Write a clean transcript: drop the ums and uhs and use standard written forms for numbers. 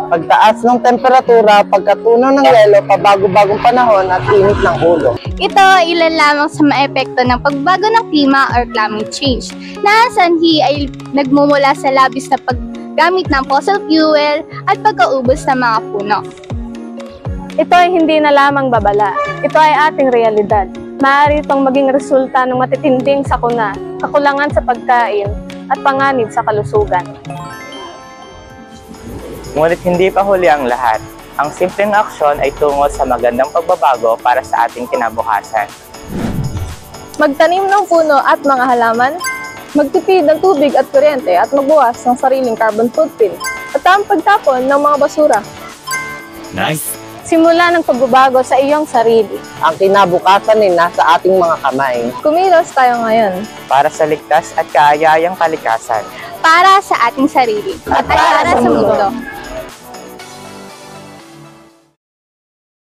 Pagtaas ng temperatura, pagkatunaw ng yelo, pabago-bagong panahon at init ng ulo. Ito ilan lamang sa mga epekto ng pagbago ng klima or climate change na sanhi ay nagmumula sa labis na paggamit ng fossil fuel at pagkaubos ng mga puno. Ito ay hindi na lamang babala. Ito ay ating realidad. Maaari itong maging resulta ng matitinding sakuna, kakulangan sa pagkain, at panganib sa kalusugan. Ngunit hindi pa huli ang lahat. Ang simpleng aksyon ay tungo sa magandang pagbabago para sa ating kinabukasan. Magtanim ng puno at mga halaman, magtipid ng tubig at kuryente at magbuwas ng sariling carbon footprint, at ang pagtapon ng mga basura. Nice! Simula ng pagbabago sa iyong sarili. Ang kinabukasan ay nasa ating mga kamay. Kumilos tayo ngayon. Para sa ligtas at kaaya-ayang kalikasan. Para sa ating sarili at para sa mundo.